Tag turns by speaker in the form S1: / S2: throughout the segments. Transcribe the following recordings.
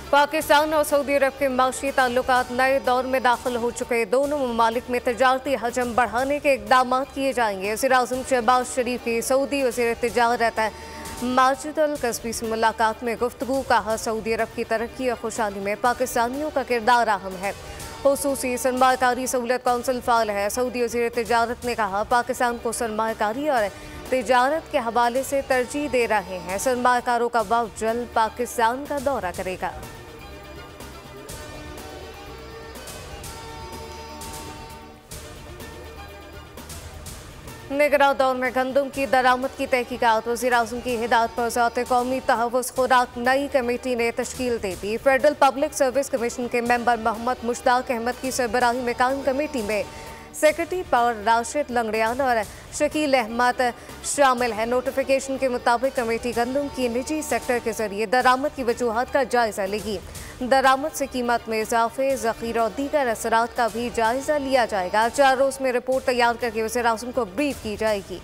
S1: पाकिस्तान और सऊदी अरब के माशी ताल्लुकात नए दौर में दाखिल हो चुके। दोनों ममालिक में तजारती हजम बढ़ाने के इकदाम किए जाएंगे। वज़ीर-ए-आज़म शहबाज शरीफ की सऊदी वज़ीर तिजारत माजिद अल कस्बी से मुलाकात में गुफ्तगू। कहा, सऊदी अरब की तरक्की और खुशहाली में पाकिस्तानियों का किरदार अहम है। खुसूसी सरमाकारी सहूलत कौंसिल फाल है। सऊदी वज़ीर तिजारत ने कहा, पाकिस्तान को सरमाकारी और तिजारत के हवाले से तरजीह दे रहे हैं। सरमाकारों का वफ़द जल्द पाकिस्तान का दौरा करेगा। निगरान दौर में गंदम की दरामद की तहकीकात। वज़ीर-ए-आज़म की हिदायत पर ज़ात कौमी तहफ़्फ़ुज़ खुराक नई कमेटी ने तश्कील दे दी। फेडरल पब्लिक सर्विस कमीशन के मेंबर मोहम्मद मुश्ताक अहमद की सरबराही में कायम कमेटी में सेक्रेटरी पावर राशिद लंगड़ियान और शकील अहमद शामिल है। नोटिफिकेशन के मुताबिक कमेटी गंदम की निजी सेक्टर के जरिए दरामद की वजूहात का जायजा लेगी। दरामद से कीमत में इजाफे, ज़ख़ीरा और दीगर असरात का भी जायजा लिया जाएगा। 4 रोज़ में रिपोर्ट तैयार करके वज़ीर-ए-आज़म को ब्रीफ की जाएगी।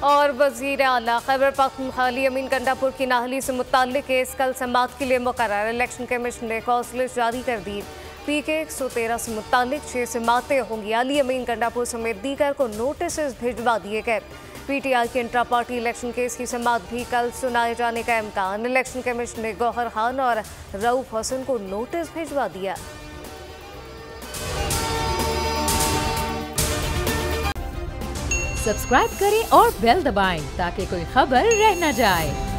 S1: और वज़ीर आला खैबर पख्तूनख्वा अमीन गंडापुर की नाहली से मुताल्लिक़ केस कल समाअत के लिए मुकर्रर। इलेक्शन कमीशन ने कॉज लिस्ट जारी कर दी। PK 113 से मुताल्लिक़ 6 समाअतें होंगी। अली अमीन गंडापुर समेत दीगर को नोटिस भिजवा दिए गए। PTI के इंट्रा पार्टी इलेक्शन केस की समाअत भी कल सुनाए जाने का इम्कान। इलेक्शन कमीशन ने गौहर खान और रऊफ हसन को नोटिस भिजवा दिया।
S2: सब्सक्राइब करें और बेल दबाएं ताकि कोई खबर रह न जाए।